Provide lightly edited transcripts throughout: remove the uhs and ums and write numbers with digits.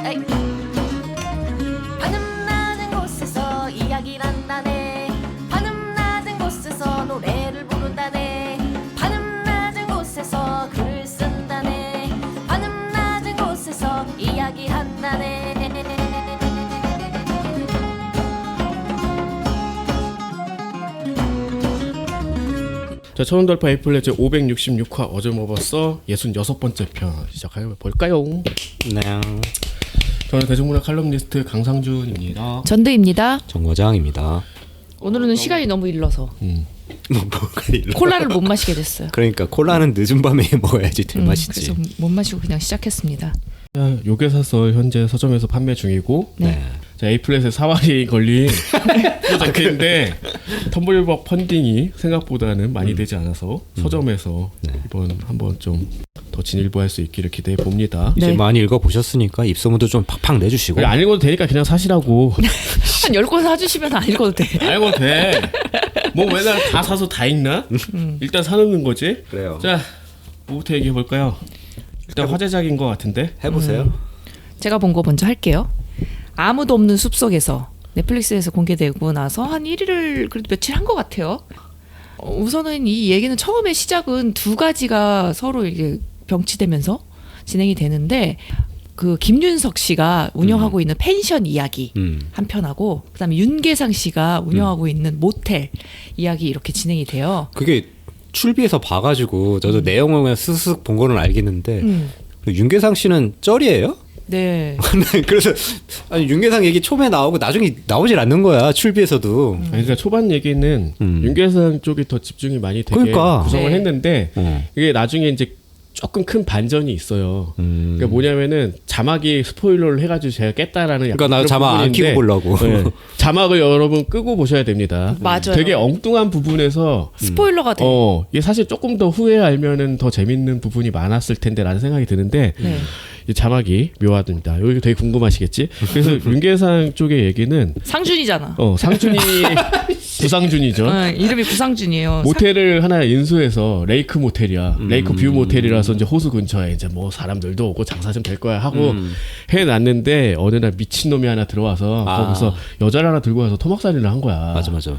에이. 하늘 낮은 곳에서 이야기를 한다네. 하늘 낮은 곳에서 노래를 부른다네. 하늘 낮은 곳에서 글을 쓴다네. 하늘 낮은 곳에서 이야기한다네. 자, 천원돌파 에이플레즈 566화 어제 먹었어 66번째 편 시작해볼까요? 네. 저는 대중문화 칼럼니스트 강상준입니다. 전두입니다. 정과장입니다. 오늘은 시간이 너무 일러서 콜라를 못 마시게 됐어요. 그러니까 콜라는 늦은 밤에 먹어야지 들 맛이지. 그래서 못 마시고 그냥 시작했습니다. 요괴사설 현재 서점에서 판매 중이고 네. 자, 에이플렛에 사활이 걸린 프로젝트인데 텀블벅 펀딩이 생각보다는 많이 되지 않아서 서점에서 이번 한번 좀 더 진일보할 수 있기를 기대해 봅니다. 이제 네. 많이 읽어보셨으니까 입소문도 좀 팍팍 내주시고. 안 읽어도 되니까 그냥 사시라고. 한 10권 사주시면 안 읽어도 돼. 안 읽어도 돼. 뭐 맨날 다 사서 다 읽나? 일단 사놓는 거지. 그래요. 자, 뭐부터 얘기해 볼까요? 일단 화제작인 것 같은데. 해보세요. 제가 본 거 먼저 할게요. 아무도 없는 숲속에서 넷플릭스에서 공개되고 나서 한 1위를 그래도 며칠 한 것 같아요. 우선은 이 얘기는 처음에 시작은 두 가지가 서로 이게 병치되면서 진행이 되는데 그 김윤석 씨가 운영하고 있는 펜션 이야기 한 편하고 그다음에 윤계상 씨가 운영하고 있는 모텔 이야기 이렇게 진행이 돼요. 그게 출비에서 봐가지고 저도 내용을 그냥 쓱쓱 본 거는 알겠는데 그 윤계상 씨는 쩔이에요? 네. 그래서 아니 윤계상 얘기 처음에 나오고 나중에 나오질 않는 거야 출비에서도. 아니, 그러니까 초반 얘기는 윤계상 쪽이 더 집중이 많이 되게 그러니까. 구성을 네. 했는데 이게 나중에 이제 조금 큰 반전이 있어요. 그러니까 뭐냐면은 자막이 스포일러를 해가지고 제가 깼다라는 약간 그러니까 나 그런 자막 안 부분인데 켜고 보려고. 네. 자막을 여러분 끄고 보셔야 됩니다. 맞아요. 되게 엉뚱한 부분에서 스포일러가 돼. 이게 사실 조금 더 후에 알면은 더 재밌는 부분이 많았을 텐데라는 생각이 드는데 네. 이 자막이 묘하답니다. 여기 되게 궁금하시겠지? 그래서 윤계상 쪽의 얘기는 상준이잖아. 상준이 구상준이죠. 이름이 구상준이에요. 모텔을 하나 인수해서 레이크 모텔이야. 레이크 뷰 모텔이라서 이제 호수 근처에 이제 뭐 사람들도 오고 장사 좀 될 거야 하고 해놨는데 어느 날 미친 놈이 하나 들어와서 거기서 여자를 하나 들고 와서 토막살이를 한 거야. 맞아.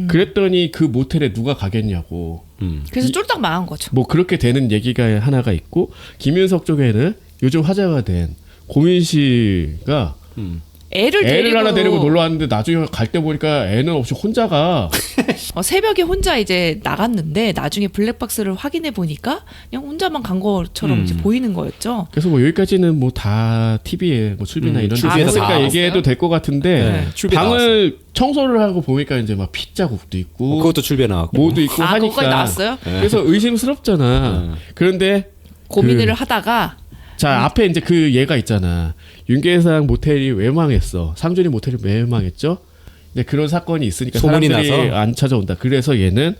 그랬더니 그 모텔에 누가 가겠냐고. 그래서 쫄딱 망한 거죠. 뭐 그렇게 되는 얘기가 하나가 있고 김윤석 쪽에는 요즘 화제가 된 고민 씨가 애를 하나 데리고 놀러 왔는데 나중에 갈 때 보니까 애는 없이 혼자가 새벽에 혼자 이제 나갔는데 나중에 블랙박스를 확인해 보니까 그냥 혼자만 간 것처럼 이제 보이는 거였죠. 그래서 뭐 여기까지는 뭐 다 TV에 뭐 출비나 이런 데 출비에서 있으니까 다 얘기해도 될 것 같은데 네, 출비 방을 청소를 하고 보니까 이제 막 핏자국도 있고 그것도 출비에 나왔고. 뭐도 있고 거기까지 하니까 나왔어요? 그래서 의심스럽잖아. 그런데 고민을 하다가 자 앞에 이제 그 얘가 있잖아. 윤계상 모텔이 왜 망했어? 상준이 모텔이 왜 망했죠? 근데 그런 사건이 있으니까 소문이 사람들이 나서? 안 찾아온다. 그래서 얘는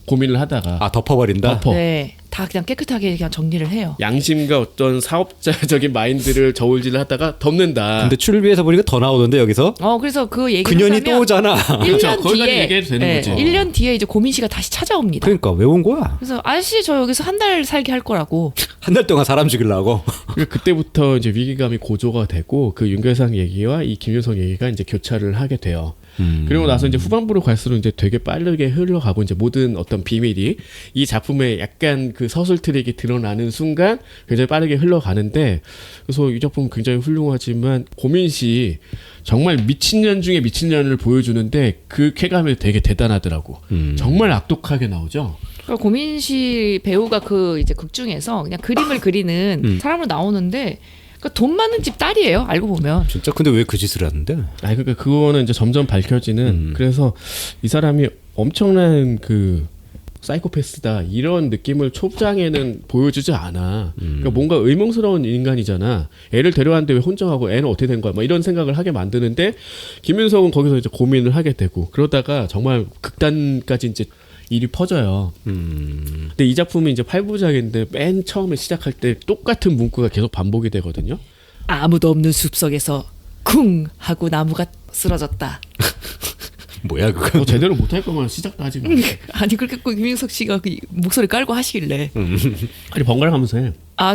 고민을 하다가 덮어버린다. 네, 다 그냥 깨끗하게 그냥 정리를 해요. 양심과 어떤 사업자적인 마인드를 저울질을 하다가 덮는다. 근데 출비에서 보니까 더 나오던데 여기서 그래서 그 얘기를 그년이 또 오잖아. 1년 거기까지 뒤에 얘기해도 되는 거지. 1년 뒤에 이제 고민 씨가 다시 찾아옵니다. 그러니까 왜 온 거야? 그래서 아저씨 저 여기서 한 달 살게 할 거라고. 한 달 동안 사람 죽이려고. 그러니까 그때부터 이제 위기감이 고조가 되고 그 윤계상 얘기와 이 김윤석 얘기가 이제 교차를 하게 돼요. 그리고 나서 이제 후반부로 갈수록 이제 되게 빠르게 흘러가고 이제 모든 어떤 비밀이 이 작품의 약간 그 서술 트랙이 드러나는 순간 굉장히 빠르게 흘러가는데 그래서 이 작품 굉장히 훌륭하지만 고민 씨 정말 미친년 중에 미친년을 보여주는데 그 쾌감이 되게 대단하더라고. 정말 악독하게 나오죠. 그러니까 고민 씨 배우가 그 이제 극 중에서 그냥 그림을 그리는 사람으로 나오는데 그러니까 돈 많은 집 딸이에요. 알고 보면. 진짜 근데 왜 그 짓을 하는데? 아니 그러니까 그거는 이제 점점 밝혀지는 그래서 이 사람이 엄청난 그 사이코패스다 이런 느낌을 초장에는 보여주지 않아. 그러니까 뭔가 의문스러운 인간이잖아. 애를 데려왔는데 왜 혼자 가고 애는 어떻게 된 거야? 뭐 이런 생각을 하게 만드는데 김윤석은 거기서 이제 고민을 하게 되고 그러다가 정말 극단까지 이제 일이 퍼져요. 근데 이 작품이 이제 8부작인데 맨 처음에 시작할 때 똑같은 문구가 계속 반복이 되거든요. 아무도 없는 숲속에서 쿵 하고 나무가 쓰러졌다. 뭐야 그거? 제대로 못할 거면 시작도 하지 마. 아니 그렇게 꼭 김윤석 씨가 그 목소리 깔고 하시길래 아니 번갈아가면서 해.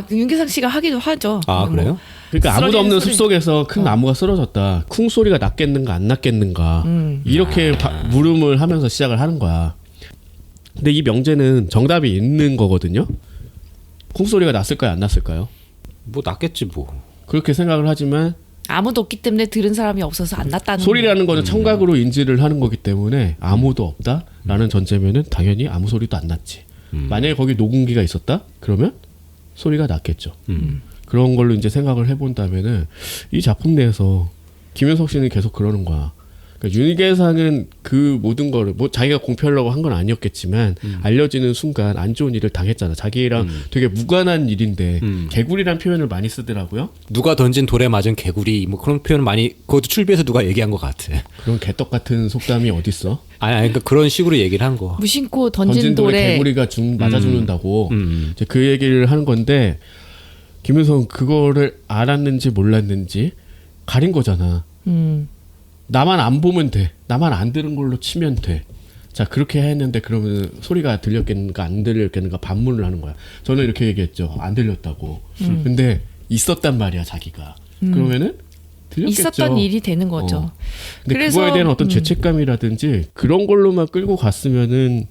그 윤계상 씨가 하기도 하죠. 아 뭐 그래요? 그러니까 아무도 쓰러지는 없는 소리. 숲속에서 큰 나무가 쓰러졌다. 쿵 소리가 났겠는가 안 났겠는가 이렇게 물음을 하면서 시작을 하는 거야. 근데 이 명제는 정답이 있는 거거든요. 쿵 소리가 났을까요 안 났을까요? 뭐 낫겠지 뭐. 그렇게 생각을 하지만 아무도 없기 때문에 들은 사람이 없어서 안 났다는 소리라는 거는 청각으로 인지를 하는 거기 때문에 아무도 없다라는 전제면은 당연히 아무 소리도 안 났지. 만약에 거기 녹음기가 있었다? 그러면 소리가 났겠죠. 그런 걸로 이제 생각을 해본다면은 이 작품 내에서 김윤석 씨는 계속 그러는 거야. 그러니까 윤계상은 그 모든 거를 뭐 자기가 공표하려고 한 건 아니었겠지만 알려지는 순간 안 좋은 일을 당했잖아. 자기랑 되게 무관한 일인데 개구리란 표현을 많이 쓰더라고요. 누가 던진 돌에 맞은 개구리 뭐 그런 표현 많이 그것도 출비에서 누가 얘기한 것 같아. 그런 개떡 같은 속담이 어딨어? 아니 그러니까 그런 식으로 얘기를 한 거. 무심코 던진 돌에 개구리가 맞아 죽는다고 이제 그 얘기를 하는 건데 김윤석은 그거를 알았는지 몰랐는지 가린 거잖아. 나만 안 보면 돼. 나만 안 들은 걸로 치면 돼. 자 그렇게 했는데 그러면 소리가 들렸겠는가 안 들렸겠는가 반문을 하는 거야. 저는 이렇게 얘기했죠. 안 들렸다고. 근데 있었단 말이야 자기가. 그러면은 들렸겠죠. 있었던 일이 되는 거죠. 근데 그래서, 그거에 대한 어떤 죄책감이라든지 그런 걸로만 끌고 갔으면은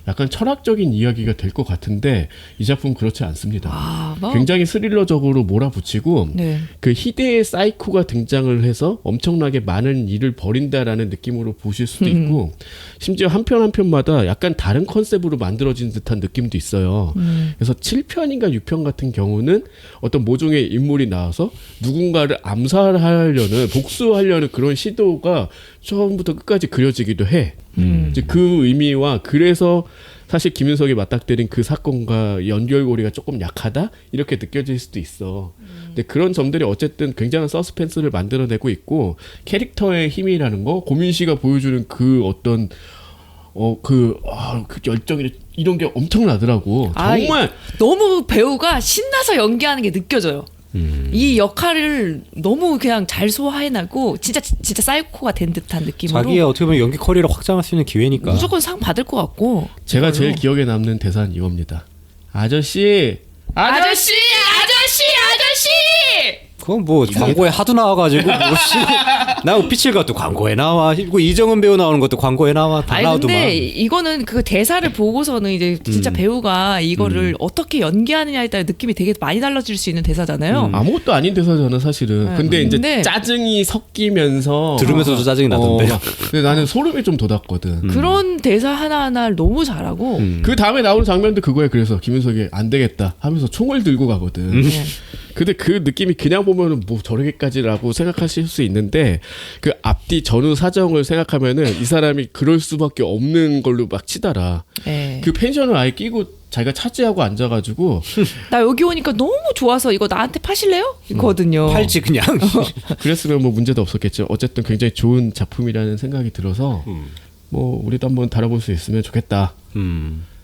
약간 철학적인 이야기가 될 것 같은데 이 작품 그렇지 않습니다. 뭐. 굉장히 스릴러적으로 몰아붙이고 네. 그 희대의 사이코가 등장을 해서 엄청나게 많은 일을 벌인다라는 느낌으로 보실 수도 있고 심지어 한 편 한 편마다 약간 다른 컨셉으로 만들어진 듯한 느낌도 있어요. 그래서 7편인가 6편 같은 경우는 어떤 모종의 인물이 나와서 누군가를 암살하려는 복수하려는 그런 시도가 처음부터 끝까지 그려지기도 해. 이제 그 의미와 그래서 사실 김윤석이 맞닥뜨린 그 사건과 연결고리가 조금 약하다 이렇게 느껴질 수도 있어. 근데 그런 점들이 어쨌든 굉장한 서스펜스를 만들어내고 있고 캐릭터의 힘이라는 거 고민 씨가 보여주는 그 어떤 그 열정이 이런 게 엄청나더라고. 정말 너무 배우가 신나서 연기하는 게 느껴져요. 이 역할을 너무 그냥 잘 소화해내고 진짜 사이코가 된 듯한 느낌으로 자기의 어떻게 보면 연기 커리어를 확장할 수 있는 기회니까. 무조건 상 받을 것 같고 제가 이걸로. 제일 기억에 남는 대사는 이겁니다. 아저씨 아저씨 그건 뭐 광고에 하도 나와가지고 뭐씨 나 피칠 것도 광고에 나와. 이거 이정은 배우 나오는 것도 광고에 나와. 다 아니 나오더만. 근데 이거는 그 대사를 보고서는 이제 진짜 배우가 이거를 어떻게 연기하느냐에 따라 느낌이 되게 많이 달라질 수 있는 대사잖아요. 아무것도 아닌 대사잖아 사실은. 네. 근데 이제 근데 짜증이 섞이면서 들으면서도 짜증이 나던데. 근데 나는 소름이 좀 돋았거든. 그런 대사 하나하나를 너무 잘하고 그 다음에 나오는 장면도 그거야. 그래서 김윤석이 안 되겠다 하면서 총을 들고 가거든. 네. 근데 그 느낌이 그냥 보면은 뭐 저러게까지라고 생각하실 수 있는데 그 앞뒤 전후 사정을 생각하면은 이 사람이 그럴 수밖에 없는 걸로 막 치달아. 네. 그 펜션을 아예 끼고 자기가 차지하고 앉아가지고 나 여기 오니까 너무 좋아서 이거 나한테 파실래요? 이거든요. 팔지 그냥. 그랬으면 뭐 문제도 없었겠죠. 어쨌든 굉장히 좋은 작품이라는 생각이 들어서 뭐 우리도 한번 다뤄볼 수 있으면 좋겠다.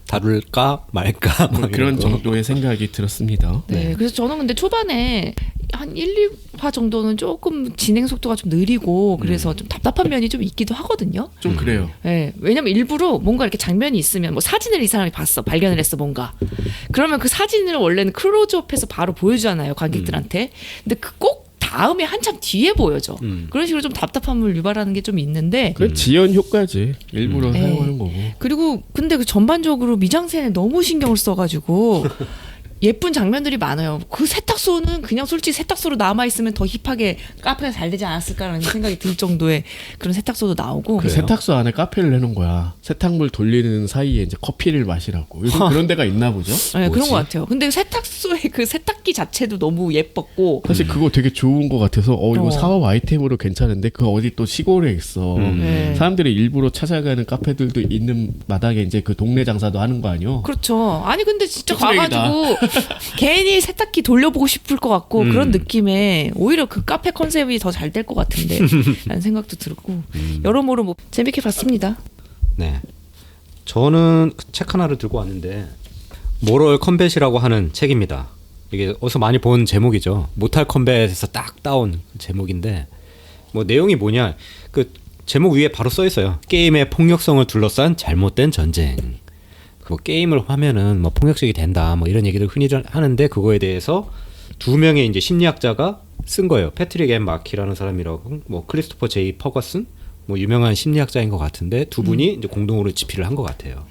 다룰까 말까 막 그런 이런 거. 정도의 생각이 들었습니다. 네, 그래서 저는 근데 초반에 한 1, 2화 정도는 조금 진행 속도가 좀 느리고 그래서 좀 답답한 면이 좀 있기도 하거든요. 좀 그래요. 네, 왜냐면 일부러 뭔가 이렇게 장면이 있으면 뭐 사진을 이 사람이 봤어, 발견을 했어 뭔가. 그러면 그 사진을 원래는 클로즈업해서 바로 보여주잖아요 관객들한테. 근데 그 꼭 다음에 한참 뒤에 보여줘. 그런 식으로 좀 답답함을 유발하는 게 좀 있는데. 그 지연 효과지. 일부러 네. 사용하는 거고. 그리고 근데 그 전반적으로 미장센에 너무 신경을 써가지고 예쁜 장면들이 많아요. 그 세탁소는 그냥 솔직히 세탁소로 남아있으면 더 힙하게 카페가 잘 되지 않았을까라는 생각이 들 정도의 그런 세탁소도 나오고. 그 세탁소 안에 카페를 해놓은 거야. 세탁물 돌리는 사이에 이제 커피를 마시라고. 요즘 그런 데가 있나 보죠? 네, 그런 뭐지? 것 같아요. 근데 세탁소의 그 세탁기 자체도 너무 예뻤고. 사실 그거 되게 좋은 것 같아서 이거 사업 아이템으로 괜찮은데 그거 어디 또 시골에 있어. 네. 사람들이 일부러 찾아가는 카페들도 있는 마당에 이제 그 동네 장사도 하는 거 아니요? 그렇죠. 아니 근데 진짜 쓰레기다. 가가지고 괜히 세탁기 돌려보고 싶을 것 같고 그런 느낌에 오히려 그 카페 컨셉이 더 잘 될 것 같은데 라는 생각도 들고 여러모로 뭐 재밌게 봤습니다. 네. 저는 책 하나를 들고 왔는데 모럴 컴뱃이라고 하는 책입니다. 이게 어디서 많이 본 제목이죠. 모탈 컴뱃에서 딱 따온 제목인데 뭐 내용이 뭐냐 그 제목 위에 바로 써 있어요. 게임의 폭력성을 둘러싼 잘못된 전쟁. 그 게임을 하면은 뭐 폭력적이 된다 뭐 이런 얘기를 흔히 하는데 그거에 대해서 두 명의 이제 심리학자가 쓴 거예요. 패트릭 앤 마키라는 사람이라고 뭐 크리스토퍼 제이 퍼거슨 뭐 유명한 심리학자인 것 같은데 두 분이 이제 공동으로 집필을 한 것 같아요.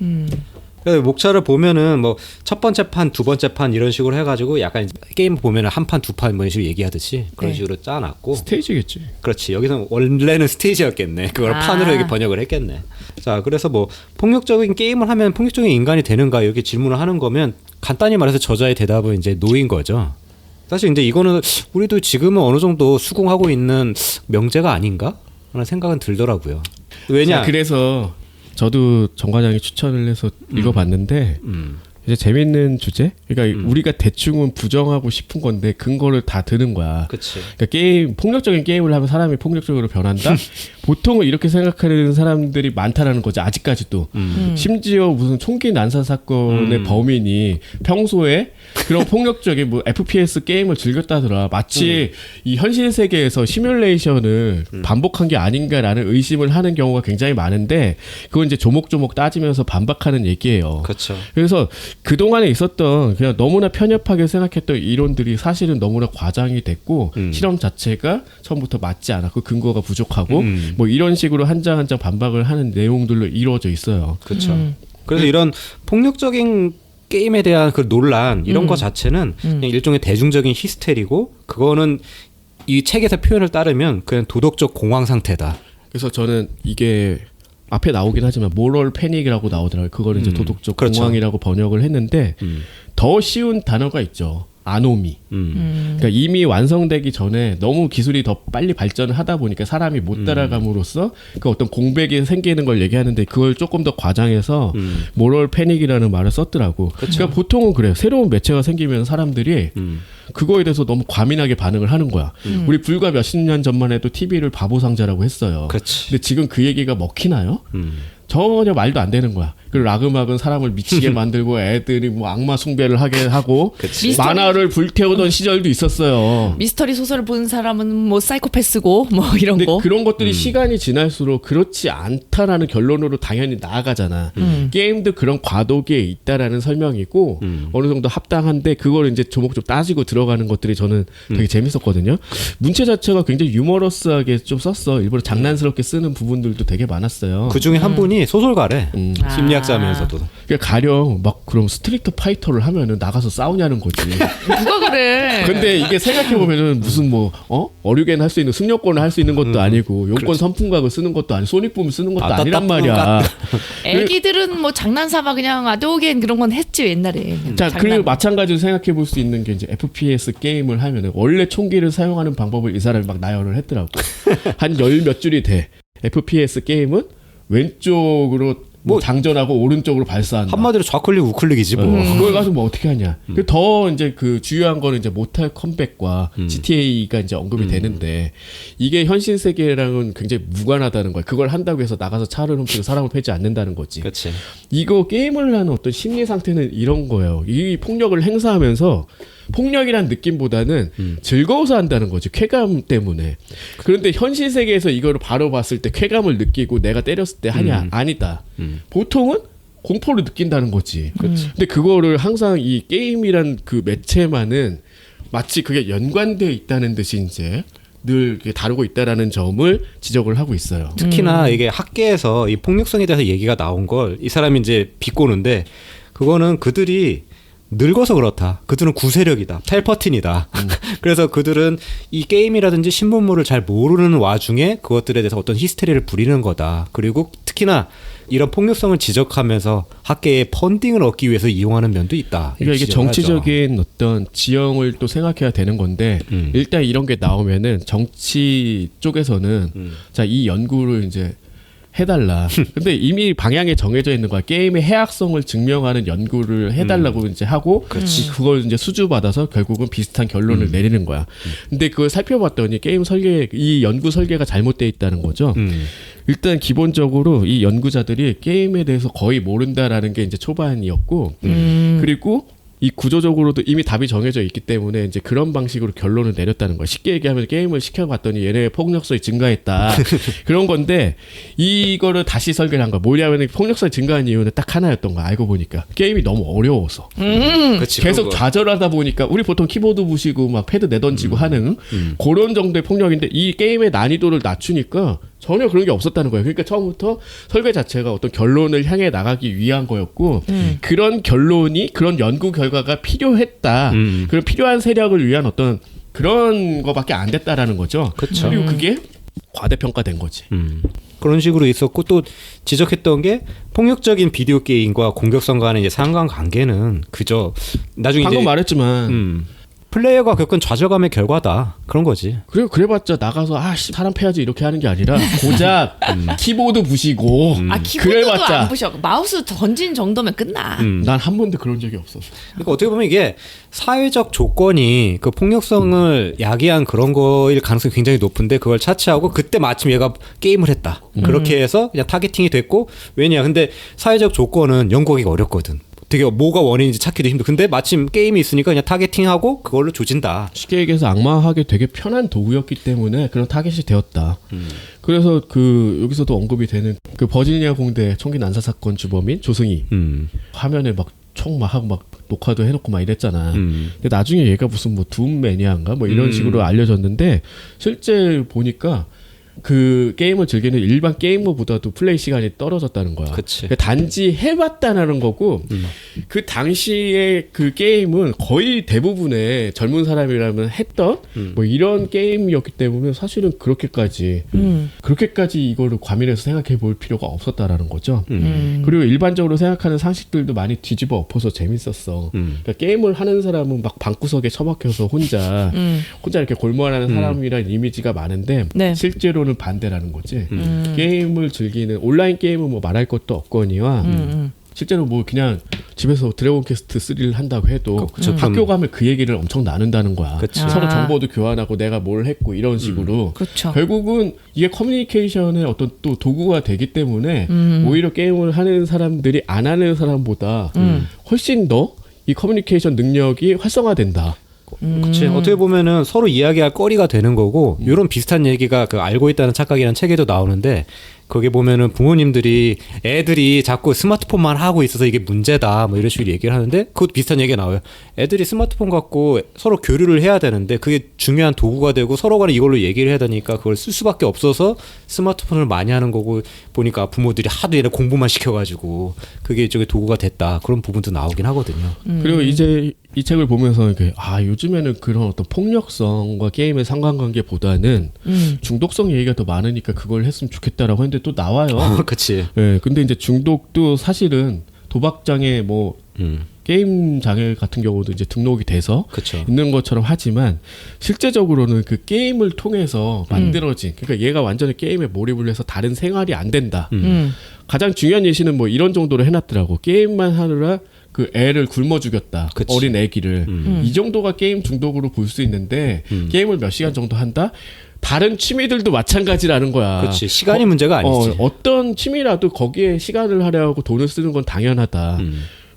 그래서 목차를 보면은 뭐 첫 번째 판, 두 번째 판 이런 식으로 해가지고 약간 게임 보면은 한 판, 두 판 이런 식으로 얘기하듯이 그런 네. 식으로 짜놨고. 스테이지겠지. 그렇지. 여기서 원래는 스테이지였겠네. 그걸 판으로 이렇게 번역을 했겠네. 자, 그래서 뭐 폭력적인 게임을 하면 폭력적인 인간이 되는가 이렇게 질문을 하는 거면 간단히 말해서 저자의 대답은 이제 노인 거죠. 사실 이제 이거는 우리도 지금은 어느 정도 수긍하고 있는 명제가 아닌가 하는 생각은 들더라고요. 왜냐? 자, 그래서 저도 정 과장이 추천을 해서 읽어봤는데 이제 재밌는 주제. 그러니까 우리가 대충은 부정하고 싶은 건데 근거를 다 드는 거야. 그치. 그러니까 게임 폭력적인 게임을 하면 사람이 폭력적으로 변한다. 보통은 이렇게 생각하는 사람들이 많다라는 거죠. 아직까지도. 심지어 무슨 총기 난사 사건의 범인이 평소에 그런 폭력적인 뭐 FPS 게임을 즐겼다더라. 마치 이 현실 세계에서 시뮬레이션을 반복한 게 아닌가라는 의심을 하는 경우가 굉장히 많은데 그건 이제 조목조목 따지면서 반박하는 얘기예요. 그렇죠. 그래서 그동안에 있었던 그냥 너무나 편협하게 생각했던 이론들이 사실은 너무나 과장이 됐고 실험 자체가 처음부터 맞지 않았고 근거가 부족하고 뭐 이런 식으로 한 장 한 장 반박을 하는 내용들로 이루어져 있어요. 그렇죠. 그래서 이런 폭력적인 게임에 대한 그 논란 이런 거 자체는 그냥 일종의 대중적인 히스테리고 그거는 이 책에서 표현을 따르면 그냥 도덕적 공황 상태다. 그래서 저는 이게 앞에 나오긴 하지만 모럴 패닉이라고 나오더라고요. 그거를 이제 도덕적 그렇죠. 공황이라고 번역을 했는데 더 쉬운 단어가 있죠. 아노미. 그러니까 이미 완성되기 전에 너무 기술이 더 빨리 발전을 하다 보니까 사람이 못 따라감으로써 그 어떤 공백이 생기는 걸 얘기하는데 그걸 조금 더 과장해서 모럴 패닉이라는 말을 썼더라고. 그러니까 보통은 그래요. 새로운 매체가 생기면 사람들이 그거에 대해서 너무 과민하게 반응을 하는 거야. 우리 불과 몇십 년 전만 해도 TV를 바보 상자라고 했어요. 그렇지. 근데 지금 그 얘기가 먹히나요? 전혀 말도 안 되는 거야. 그리고 락음악은 사람을 미치게 만들고 애들이 뭐 악마 숭배를 하게 하고 만화를 불태우던 시절도 있었어요. 미스터리 소설을 보는 사람은 뭐 사이코패스고 뭐 이런 근데 거. 그런 것들이 시간이 지날수록 그렇지 않다라는 결론으로 당연히 나아가잖아. 게임도 그런 과도기에 있다라는 설명이고 어느 정도 합당한데 그걸 이제 조목조목 따지고 들어가는 것들이 저는 되게 재밌었거든요. 문체 자체가 굉장히 유머러스하게 좀 썼어. 일부러 장난스럽게 쓰는 부분들도 되게 많았어요. 그 중에 한 분이 소설가래. 심리학자면서도. 그러니까 가령 막 그럼 스트리트 파이터를 하면은 나가서 싸우냐는 거지. 누가 그래? 근데 이게 생각해 보면은 무슨 뭐 어류겐 할 수 있는 승려권을 할 수 있는 것도 아니고 용권 선풍각을 쓰는 것도 아니고 소닉붐을 쓰는 것도 아니란 말이야. 애기들은 뭐 장난삼아 그냥 아도겐 그런 건 했지 옛날에. 자, 장난. 그리고 마찬가지로 생각해 볼 수 있는 게 이제 FPS 게임을 하면은 원래 총기를 사용하는 방법을 이 사람이 막 나열을 했더라고. 한 열 몇 줄이 돼. FPS 게임은 왼쪽으로 뭐 장전하고 오른쪽으로 발사한다. 한마디로 좌클릭 우클릭이지 뭐. 그걸 가지고 뭐 어떻게 하냐. 더 이제 그 주요한 거는 이제 모탈 컴뱃과 GTA가 이제 언급이 되는데 이게 현실 세계랑은 굉장히 무관하다는 거야. 그걸 한다고 해서 나가서 차를 훔치고 사람을 패지 않는다는 거지. 그렇지. 이거 게임을 하는 어떤 심리 상태는 이런 거예요. 이 폭력을 행사하면서 폭력이란 느낌보다는 즐거워서 한다는 거지. 쾌감 때문에. 그런데 현실 세계에서 이거를 바로 봤을 때 쾌감을 느끼고 내가 때렸을 때 하냐? 아니다. 보통은 공포를 느낀다는 거지. 근데 그거를 항상 이 게임이란 그 매체만은 마치 그게 연관되어 있다는 듯이 이제 늘 이렇게 다루고 있다라는 점을 지적을 하고 있어요. 특히나 이게 학계에서 이 폭력성에 대해서 얘기가 나온 걸 이 사람이 이제 비꼬는데 그거는 그들이 늙어서 그렇다. 그들은 구세력이다. 텔퍼틴이다. 그래서 그들은 이 게임이라든지 신문물을 잘 모르는 와중에 그것들에 대해서 어떤 히스테리를 부리는 거다. 그리고 특히나 이런 폭력성을 지적하면서 학계에 펀딩을 얻기 위해서 이용하는 면도 있다. 그러니까 이게 정치적인 어떤 지형을 또 생각해야 되는 건데 일단 이런 게 나오면은 정치 쪽에서는 자, 이 연구를 이제 해달라. 근데 이미 방향이 정해져 있는 거야. 게임의 해악성을 증명하는 연구를 해달라고 이제 하고 그걸 이제 수주받아서 결국은 비슷한 결론을 내리는 거야. 근데 그걸 살펴봤더니 게임 설계, 이 연구 설계가 잘못되어 있다는 거죠. 일단 기본적으로 이 연구자들이 게임에 대해서 거의 모른다라는 게 이제 초반이었고 그리고 이 구조적으로도 이미 답이 정해져 있기 때문에 이제 그런 방식으로 결론을 내렸다는 거야. 쉽게 얘기하면 게임을 시켜봤더니 얘네의 폭력성이 증가했다. 그런 건데 이거를 다시 설계를 한 거야. 뭐냐면 폭력성이 증가한 이유는 딱 하나였던 거야. 알고 보니까 게임이 너무 어려워서. 그치, 계속 그거. 좌절하다 보니까 우리 보통 키보드 부시고 막 패드 내던지고 하는 그런 정도의 폭력인데 이 게임의 난이도를 낮추니까 전혀 그런 게 없었다는 거예요. 그러니까 처음부터 설계 자체가 어떤 결론을 향해 나가기 위한 거였고 그런 결론이 그런 연구 결과가 필요했다. 그런 필요한 세력을 위한 어떤 그런 거밖에 안 됐다라는 거죠. 그쵸. 그리고 그게 과대평가된 거지. 그런 식으로 있었고 또 지적했던 게 폭력적인 비디오 게임과 공격성 간의 이제 상관관계는 그저 나중에 방금 이제 말했지만 플레이어가 겪은 좌절감의 결과다 그런 거지. 그래봤자 나가서 사람 패야지 이렇게 하는 게 아니라 고작 키보드 부시고 키보드도 그래봤자 안 부셔. 마우스 던진 정도면 끝나. 난 한 번도 그런 적이 없었어. 그러니까 어떻게 보면 이게 사회적 조건이 그 폭력성을 야기한 그런 거일 가능성이 굉장히 높은데 그걸 차치하고 그때 마침 얘가 게임을 했다. 그렇게 해서 그냥 타겟팅이 됐고 왜냐 근데 사회적 조건은 연구하기가 어렵거든. 되게 뭐가 원인인지 찾기도 힘들어. 근데 마침 게임이 있으니까 그냥 타겟팅하고 그걸로 조진다. 쉽게 얘기해서 악마하기 되게 편한 도구였기 때문에 그런 타겟이 되었다. 그래서 그 여기서도 언급이 되는 그 버지니아 공대 총기 난사 사건 주범인 조승희 화면에 막 총 막 하고 막 녹화도 해놓고 막 이랬잖아. 근데 나중에 얘가 무슨 뭐 둠 매니아인가 뭐 이런 식으로 알려졌는데 실제 보니까 그 게임을 즐기는 일반 게이머보다도 플레이 시간이 떨어졌다는 거야. 그치. 그러니까 단지 해봤다는 거고 그 당시에 그 게임은 거의 대부분의 젊은 사람이라면 했던 뭐 이런 게임이었기 때문에 사실은 그렇게까지 이거를 과밀해서 생각해 볼 필요가 없었다라는 거죠. 그리고 일반적으로 생각하는 상식들도 많이 뒤집어 엎어서 재밌었어. 그러니까 게임을 하는 사람은 막 방구석에 처박혀서 혼자 이렇게 골몰하는 사람이라는 이미지가 많은데 네. 실제로는 반대라는 거지. 게임을 즐기는 온라인 게임은 뭐 말할 것도 없거니와 실제로 뭐 그냥 집에서 드래곤 퀘스트 3를 한다고 해도 학교 가면 그 얘기를 엄청 나눈다는 거야. 그치. 서로 정보도 교환하고 내가 뭘 했고 이런 식으로. 그렇죠. 결국은 이게 커뮤니케이션의 어떤 또 도구가 되기 때문에 오히려 게임을 하는 사람들이 안 하는 사람보다 훨씬 더 이 커뮤니케이션 능력이 활성화된다. 그치. 어떻게 보면은 서로 이야기할 거리가 되는 거고 이런 비슷한 얘기가 그 알고 있다는 착각이라는 책에도 나오는데 거기 보면은 부모님들이 애들이 자꾸 스마트폰만 하고 있어서 이게 문제다 뭐 이런 식으로 얘기를 하는데 그것도 비슷한 얘기가 나와요. 애들이 스마트폰 갖고 서로 교류를 해야 되는데 그게 중요한 도구가 되고 서로 간에 이걸로 얘기를 해야 되니까 그걸 쓸 수밖에 없어서 스마트폰을 많이 하는 거고 보니까 부모들이 하도 얘네 공부만 시켜가지고 그게 이쪽에 도구가 됐다 그런 부분도 나오긴 하거든요. 그리고 이제 이 책을 보면서 이렇게 요즘에는 그런 어떤 폭력성과 게임의 상관관계보다는 중독성 얘기가 더 많으니까 그걸 했으면 좋겠다라고 했는데 또 나와요. 그치. 예, 근데 이제 중독도 사실은 도박장애 뭐 게임 장애 같은 경우도 이제 등록이 돼서 그쵸. 있는 것처럼 하지만 실제적으로는 그 게임을 통해서 만들어진 그러니까 얘가 완전히 게임에 몰입을 해서 다른 생활이 안 된다. 가장 중요한 예시는 뭐 이런 정도로 해놨더라고. 게임만 하느라 그 애를 굶어 죽였다. 그치. 어린 애기를. 이 정도가 게임 중독으로 볼 수 있는데 게임을 몇 시간 정도 한다? 다른 취미들도 마찬가지라는 거야. 그렇지. 시간이 문제가 아니지. 어떤 취미라도 거기에 시간을 하려고 돈을 쓰는 건 당연하다.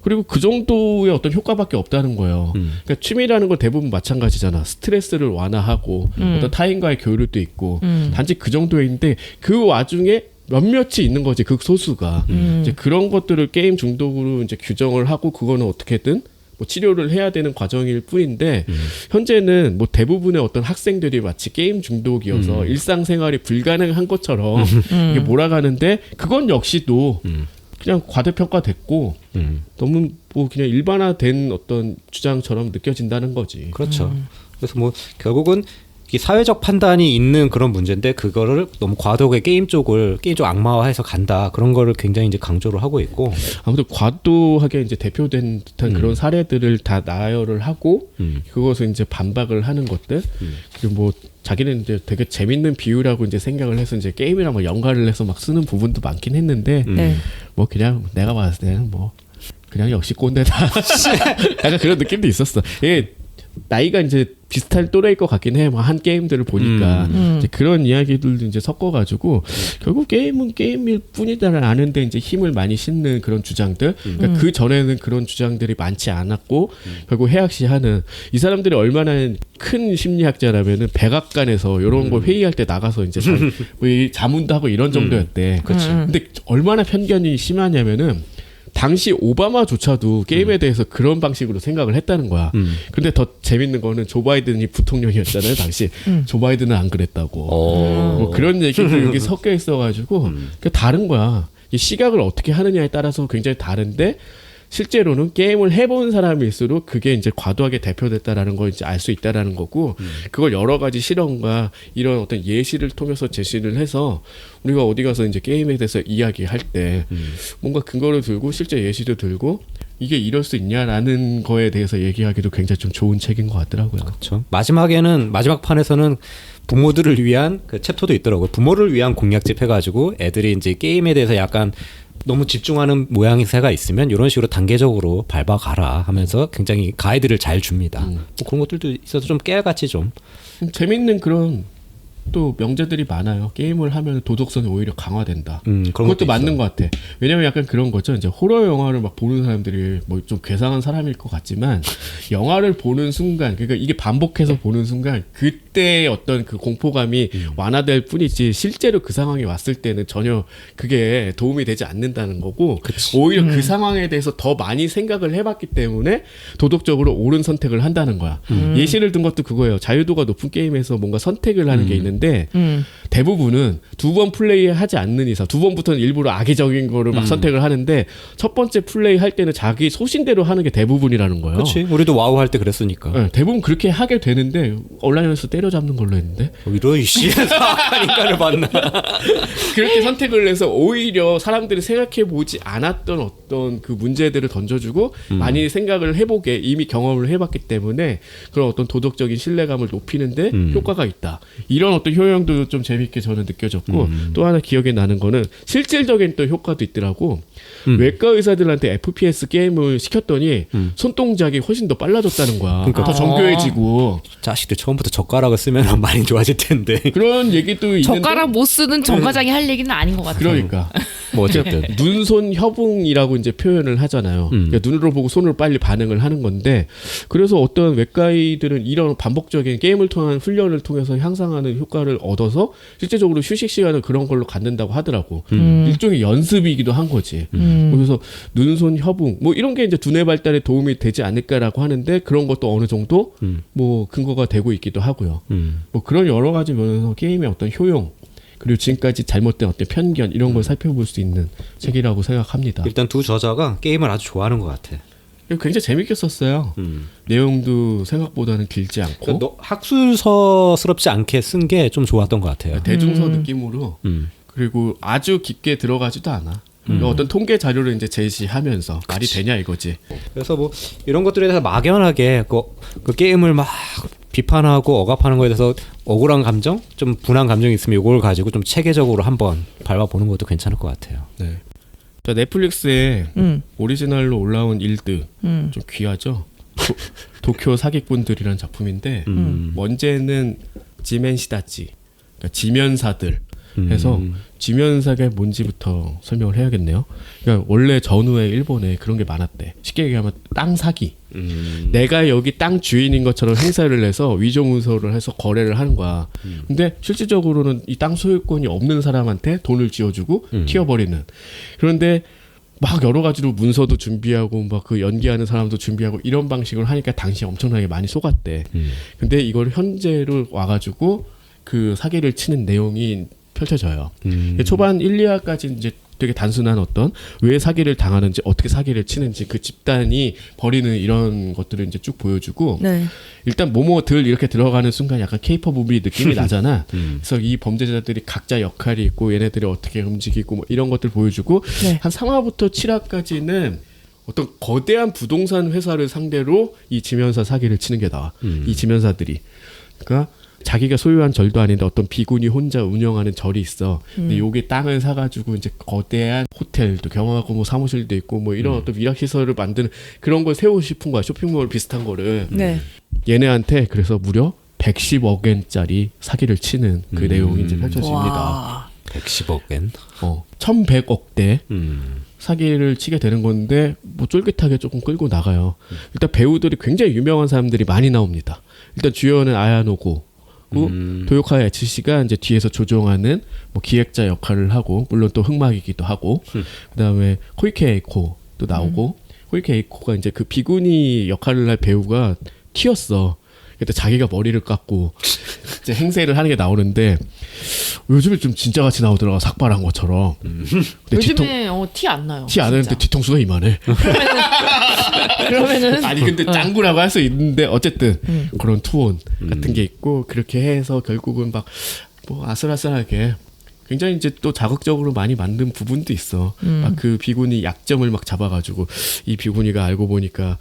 그리고 그 정도의 어떤 효과밖에 없다는 거예요. 그러니까 취미라는 건 대부분 마찬가지잖아. 스트레스를 완화하고 어떤 타인과의 교류도 있고 단지 그 정도인데 그 와중에 몇몇이 있는 거지 극소수가 이제 그런 것들을 게임 중독으로 이제 규정을 하고 그거는 어떻게든 뭐 치료를 해야 되는 과정일 뿐인데 현재는 뭐 대부분의 어떤 학생들이 마치 게임 중독이어서 일상생활이 불가능한 것처럼 이게 몰아가는데 그건 역시도 그냥 과대평가됐고 너무 뭐 그냥 일반화된 어떤 주장처럼 느껴진다는 거지. 그렇죠. 그래서 뭐 결국은 이 사회적 판단이 있는 그런 문제인데 그거를 너무 과도하게 게임 쪽 악마화해서 간다 그런 거를 굉장히 이제 강조를 하고 있고 아무튼 과도하게 이제 대표된 듯한 그런 사례들을 다 나열을 하고 그것을 이제 반박을 하는 것들 그리고 뭐 자기는 이제 되게 재밌는 비유라고 이제 생각을 해서 이제 게임이랑 뭐 연관을 해서 막 쓰는 부분도 많긴 했는데 뭐 그냥 내가 봤을 때는 뭐 그냥 역시 꼰대다 약간 그런 느낌도 있었어. 예. 나이가 이제 비슷한 또래일 것 같긴 해. 뭐 한 게임들을 보니까 이제 그런 이야기들도 이제 섞어가지고 결국 게임은 게임일 뿐이다를 아는데 이제 힘을 많이 싣는 그런 주장들. 그러니까 그 전에는 그런 주장들이 많지 않았고 결국 해악시하는 이 사람들이 얼마나 큰 심리학자라면은 백악관에서 이런 걸 회의할 때 나가서 이제 뭐 자문도 하고 이런 정도였대. 근데 얼마나 편견이 심하냐면은. 당시 오바마조차도 게임에 대해서 그런 방식으로 생각을 했다는 거야. 근데 더 재밌는 거는 조 바이든이 부통령이었잖아요, 당시. 조 바이든은 안 그랬다고. 뭐 그런 얘기도 여기 섞여 있어가지고 그러니까 다른 거야. 이 시각을 어떻게 하느냐에 따라서 굉장히 다른데 실제로는 게임을 해본 사람일수록 그게 이제 과도하게 대표됐다라는 걸 이제 알 수 있다라는 거고 그걸 여러 가지 실험과 이런 어떤 예시를 통해서 제시를 해서 우리가 어디 가서 이제 게임에 대해서 이야기할 때 뭔가 근거를 들고 실제 예시도 들고 이게 이럴 수 있냐라는 거에 대해서 얘기하기도 굉장히 좀 좋은 책인 것 같더라고요. 그렇죠. 마지막 판에서는 부모들을 위한 그 챕터도 있더라고요. 부모를 위한 공략집 해가지고 애들이 이제 게임에 대해서 약간 너무 집중하는 모양새가 있으면 이런 식으로 단계적으로 밟아가라 하면서 굉장히 가이드를 잘 줍니다. 뭐 그런 것들도 있어서 좀 깨알같이 좀 재밌는 그런 또 명제들이 많아요. 게임을 하면 도덕성이 오히려 강화된다. 그런 그것도 것도 맞는 있어요. 것 같아. 왜냐면 약간 그런 거죠. 이제 호러 영화를 막 보는 사람들이 뭐 좀 괴상한 사람일 것 같지만 영화를 보는 순간, 그러니까 이게 반복해서 보는 순간 그때 어떤 그 공포감이 완화될 뿐이지 실제로 그 상황이 왔을 때는 전혀 그게 도움이 되지 않는다는 거고 오히려 그 상황에 대해서 더 많이 생각을 해봤기 때문에 도덕적으로 옳은 선택을 한다는 거야. 예시를 든 것도 그거예요. 자유도가 높은 게임에서 뭔가 선택을 하는 게 있는데 대부분은 두 번 플레이하지 않는 이상 두 번부터는 일부러 악의적인 거를 막 선택을 하는데 첫 번째 플레이 할 때는 자기 소신대로 하는 게 대부분이라는 거예요. 그렇지. 우리도 와우 할 때 그랬으니까. 네, 대부분 그렇게 하게 되는데 온라인에서 때려잡는 걸로 했는데 이런 씨 인간을 봤나? 그렇게 선택을 해서 오히려 사람들이 생각해보지 않았던 어떤 그 문제들을 던져주고 많이 생각을 해보게 이미 경험을 해봤기 때문에 그런 어떤 도덕적인 신뢰감을 높이는데 효과가 있다. 이런 어떤 효용도 좀 재밌게 저는 느껴졌고 또 하나 기억에 나는 거는 실질적인 또 효과도 있더라고. 외과 의사들한테 FPS 게임을 시켰더니 손동작이 훨씬 더 빨라졌다는 거야. 그러니까. 더 정교해지고. 자식들 처음부터 젓가락을 쓰면 많이 좋아질 텐데. 그런 얘기도 있는데. 젓가락 못 쓰는 정과장이 할 얘기는 아닌 것 같아요. 그러니까. 뭐 어쨌든 눈손 협응이라고 이제 표현을 하잖아요. 그러니까 눈으로 보고 손으로 빨리 반응을 하는 건데 그래서 어떤 외과의들은 이런 반복적인 게임을 통한 훈련을 통해서 향상하는 효과를 얻어서 실제적으로 휴식 시간을 그런 걸로 갖는다고 하더라고. 일종의 연습이기도 한 거지. 그래서 눈손 협응 뭐 이런 게 이제 두뇌 발달에 도움이 되지 않을까라고 하는데 그런 것도 어느 정도 뭐 근거가 되고 있기도 하고요. 뭐 그런 여러 가지 면에서 게임의 어떤 효용 그리고 지금까지 잘못된 어떤 편견 이런 걸 살펴볼 수 있는 책이라고 생각합니다. 일단 두 저자가 게임을 아주 좋아하는 것 같아. 굉장히 재밌게 썼어요. 내용도 생각보다는 길지 않고 그러니까 학술서스럽지 않게 쓴 게 좀 좋았던 것 같아요. 대중서 느낌으로 그리고 아주 깊게 들어가지도 않아. 그러니까 어떤 통계 자료를 이제 제시하면서 말이 되냐 이거지. 그래서 뭐 이런 것들에 대해서 막연하게 그 게임을 막 비판하고 억압하는 거에 대해서 억울한 감정, 좀 분한 감정이 있으면 이걸 가지고 좀 체계적으로 한번 밟아보는 것도 괜찮을 것 같아요. 네. 자, 넷플릭스에 오리지널로 올라온 일드 좀 귀하죠. 도쿄 사기꾼들이라는 작품인데 원제는 지멘시다치, 그러니까 지면사들 해서 지면사가 뭔지부터 설명을 해야겠네요. 그러니까 원래 전후에 일본에 그런 게 많았대. 쉽게 얘기하면 땅 사기. 내가 여기 땅 주인인 것처럼 행사를 해서 위조 문서를 해서 거래를 하는 거야. 근데 실질적으로는 이 땅 소유권이 없는 사람한테 돈을 쥐어주고 튀어버리는. 그런데 막 여러 가지로 문서도 준비하고 막 그 연기하는 사람도 준비하고 이런 방식으로 하니까 당시에 엄청나게 많이 속았대. 근데 이걸 현재로 와가지고 그 사기를 치는 내용이 펼쳐져요. 초반 1, 2화까지 이제 되게 단순한 어떤 왜 사기를 당하는지 어떻게 사기를 치는지 그 집단이 벌이는 이런 것들을 이제 쭉 보여주고 네. 일단 모모들 이렇게 들어가는 순간 약간 케이팝 무비 느낌이 나잖아. 그래서 이 범죄자들이 각자 역할이 있고 얘네들이 어떻게 움직이고 뭐 이런 것들 보여주고 네. 한 3화부터 7화까지는 어떤 거대한 부동산 회사를 상대로 이 지면사 사기를 치는 게 나와. 이 지면사들이. 그러니까 자기가 소유한 절도 아닌데 어떤 비군이 혼자 운영하는 절이 있어. 근데 여기 땅을 사가지고 이제 거대한 호텔도 경험하고 뭐 사무실도 있고 뭐 이런 어떤 위락 시설을 만드는 그런 걸 세우고 싶은 거야. 쇼핑몰 비슷한 거를. 네. 얘네한테 그래서 무려 110억 엔짜리 사기를 치는 그 내용이 이제 펼쳐집니다. 와. 110억 엔. 1,100억대 사기를 치게 되는 건데 뭐 쫄깃하게 조금 끌고 나가요. 일단 배우들이 굉장히 유명한 사람들이 많이 나옵니다. 일단 주연은 아야노고 도요카 에츠시가 이제 뒤에서 조종하는 뭐 기획자 역할을 하고 물론 또 흑막이기도 하고 그다음에 호이케 에이코도 나오고 호이케 에이코가 이제 그 비구니 역할을 할 배우가 튀었어. 그때 자기가 머리를 깎고 이제 행세를 하는 게 나오는데 요즘에 좀 진짜같이 나오더라고 삭발한 것처럼. 근데 요즘에 티 안 나요. 티 안 하는데 뒤통수가 이만해. 그러면은 아니 근데 짱구라고 할 수 있는데 어쨌든 그런 투혼 같은 게 있고 그렇게 해서 결국은 막 뭐 아슬아슬하게 굉장히 이제 또 자극적으로 많이 만든 부분도 있어. 막 그 비구니 약점을 막 잡아가지고 이 비구니가 알고 보니까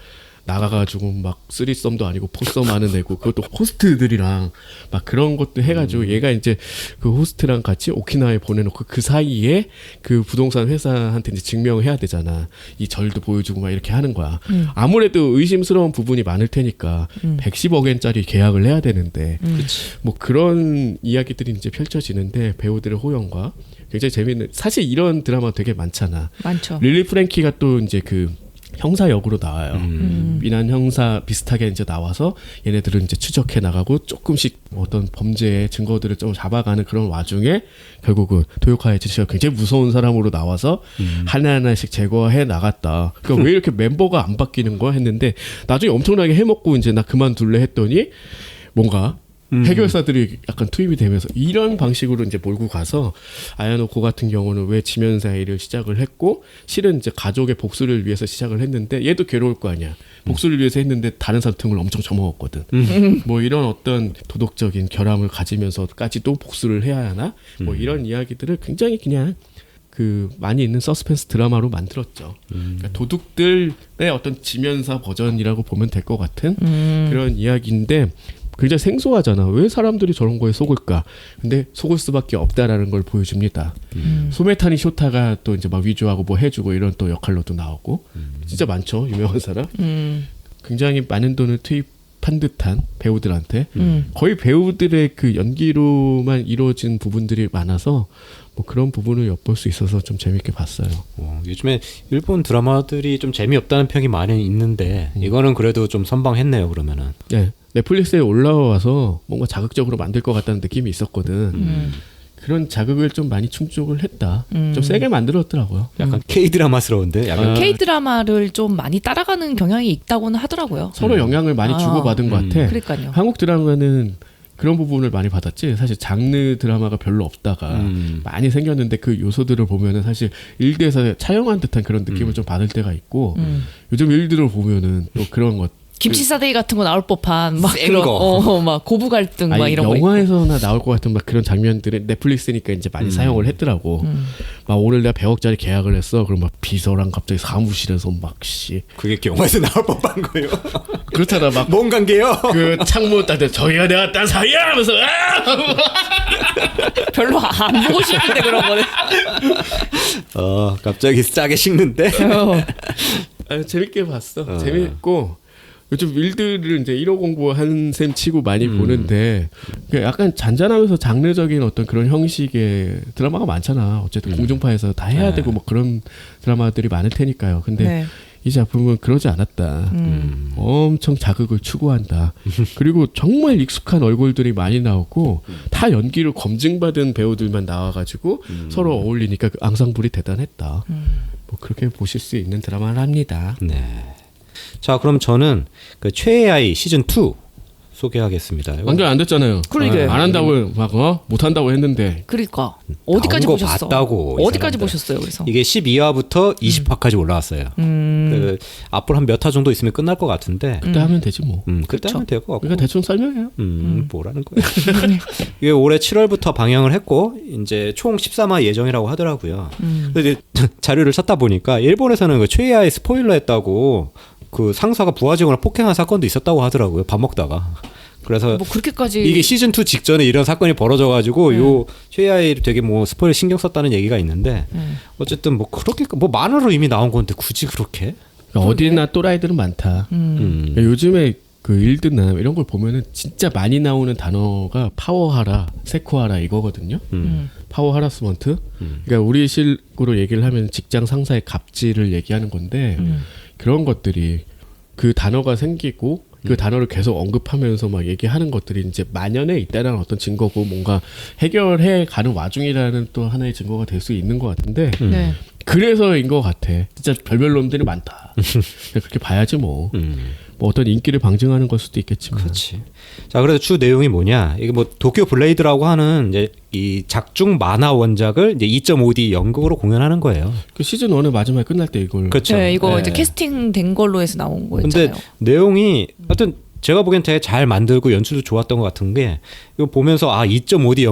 나가가지고 막 쓰리썸도 아니고 포썸 하는 애고 그것도 호스트들이랑 막 그런 것도 해가지고 얘가 이제 그 호스트랑 같이 오키나와에 보내놓고 그 사이에 그 부동산 회사한테 이제 증명을 해야 되잖아. 이 절도 보여주고 막 이렇게 하는 거야. 아무래도 의심스러운 부분이 많을 테니까 110억 엔짜리 계약을 해야 되는데 뭐 그런 이야기들이 이제 펼쳐지는데 배우들의 호연과 굉장히 재밌는 사실 이런 드라마 되게 많잖아. 많죠. 릴리 프랭키가 또 이제 그 형사 역으로 나와요. 미난 형사 비슷하게 이제 나와서 얘네들은 이제 추적해 나가고 조금씩 어떤 범죄의 증거들을 좀 잡아가는 그런 와중에 결국은 도요카 에츠시가 굉장히 무서운 사람으로 나와서 하나하나씩 제거해 나갔다. 그러니까 왜 이렇게 멤버가 안 바뀌는 거야 했는데 나중에 엄청나게 해먹고 이제 나 그만둘래 했더니 뭔가 해결사들이 약간 투입이 되면서 이런 방식으로 이제 몰고 가서 아야노코 같은 경우는 왜 지면사이를 시작을 했고 실은 이제 가족의 복수를 위해서 시작을 했는데 얘도 괴로울 거 아니야. 복수를 위해서 했는데 다른 사람 등을 엄청 쳐먹었거든. 뭐 이런 어떤 도덕적인 결함을 가지면서까지도 복수를 해야 하나? 뭐 이런 이야기들을 굉장히 그냥 그 많이 있는 서스펜스 드라마로 만들었죠. 그러니까 도둑들의 어떤 지면사 버전이라고 보면 될 것 같은 그런 이야기인데 굉장히 생소하잖아. 왜 사람들이 저런 거에 속을까? 근데 속을 수밖에 없다라는 걸 보여줍니다. 소메타니 쇼타가 또 이제 막 위조하고 뭐 해주고 이런 또 역할로도 나오고 진짜 많죠. 유명한 사람. 굉장히 많은 돈을 투입한 듯한 배우들한테 거의 배우들의 그 연기로만 이루어진 부분들이 많아서 뭐 그런 부분을 엿볼 수 있어서 좀 재밌게 봤어요. 요즘에 일본 드라마들이 좀 재미없다는 평이 많이 있는데 이거는 그래도 좀 선방했네요. 그러면은. 네. 넷플릭스에 올라와서 뭔가 자극적으로 만들 것 같다는 느낌이 있었거든. 그런 자극을 좀 많이 충족을 했다. 좀 세게 만들었더라고요. 약간 K-드라마스러운데? 약간 K-드라마를 좀 많이 따라가는 경향이 있다고는 하더라고요. 서로 영향을 많이 주고받은 것 같아. 그러니까요. 한국 드라마는 그런 부분을 많이 받았지. 사실 장르 드라마가 별로 없다가 많이 생겼는데 그 요소들을 보면은 사실 일대에서 차용한 듯한 그런 느낌을 좀 받을 때가 있고 요즘 일들을 보면은 또 그런 것 김치 싸대기 같은 거 나올 법한 막 센 그런 거. 막 고부 갈등 막 아니, 이런 거 영화에서나 나올 것 같은 막 그런 장면들은 넷플릭스니까 이제 많이 사용을 했더라고. 막 오늘 내가 100억짜리 계약을 했어. 그럼 막 비서랑 갑자기 사무실에서 막 씨. 그게 영화에서 나올 법한 거예요. 그렇잖아. 막 뭔 관계요? 그 창문 딱 저희가 내가 딴 사이야 하면서 별로 안 보고 싶은데 그런 거는. 갑자기 싸게 식는데. 재밌게 봤어. 재밌고 요즘 일들을 이제 1호 공부하는 셈 치고 많이 보는데 약간 잔잔하면서 장르적인 어떤 그런 형식의 드라마가 많잖아. 어쨌든 공중파에서 다 해야 되고 뭐 그런 드라마들이 많을 테니까요. 근데 네. 이 작품은 그러지 않았다. 엄청 자극을 추구한다. 그리고 정말 익숙한 얼굴들이 많이 나오고 다 연기를 검증받은 배우들만 나와가지고 서로 어울리니까 그 앙상블이 대단했다. 뭐 그렇게 보실 수 있는 드라마를 합니다. 네. 자, 그럼 저는 그 최애아이 시즌 2 소개하겠습니다. 완전 안 됐잖아요. 그러게. 안 한다고 막 못 한다고 했는데. 그러니까 어디까지 나온 거 보셨어? 봤다고, 어디까지 이 보셨어요? 그래서 이게 12화부터 20화까지 올라왔어요. 그 앞으로 한 몇 화 정도 있으면 끝날 것 같은데. 그때 하면 되지 뭐. 그때 하면 될 것 같고. 그러니까 대충 설명해요. 뭐라는 거야? 이게 올해 7월부터 방영을 했고 이제 총 13화 예정이라고 하더라고요. 근데 이제 자료를 찾다 보니까 일본에서는 그 최애아이 스포일러 했다고 그 상사가 부하 직원을 폭행한 사건도 있었다고 하더라고요. 밥 먹다가. 그래서 뭐 그렇게까지 이게 시즌 2 직전에 이런 사건이 벌어져가지고 요 최하위를 되게 뭐 스포일 신경 썼다는 얘기가 있는데 어쨌든 뭐 그렇게 뭐 만화로 이미 나온 건데 굳이 그렇게 그러니까 어디나 또라이들은 많다. 그러니까 요즘에 그 일드나 이런 걸 보면은 진짜 많이 나오는 단어가 파워하라, 세쿠하라 이거거든요. 파워 하라스먼트. 그러니까 우리 식으로 얘기를 하면 직장 상사의 갑질을 얘기하는 건데 그런 것들이 그 단어가 생기고 그 단어를 계속 언급하면서 막 얘기하는 것들이 이제 만연해 있다는 어떤 증거고 뭔가 해결해 가는 와중이라는 또 하나의 증거가 될 수 있는 것 같은데 네. 그래서인 것 같아. 진짜 별별 놈들이 많다. 그렇게 봐야지 뭐. 뭐 어떤 인기를 방증하는 걸 수도 있겠지만. 그렇지. 자, 그래서 주 내용이 뭐냐? 이게 뭐 도쿄 블레이드라고 하는 이제 이 작중 만화 원작을 이제 2.5D 연극으로 공연하는 거예요. 그 시즌 1의 마지막에 끝날 때 이걸 그렇죠. 네, 이거 네. 이제 캐스팅 된 걸로 해서 나온 거였잖아요. 근데 내용이 하여튼 제가 보기엔 되게 잘 만들고 연출도 좋았던 것 같은 게 이거 보면서 아 2.5D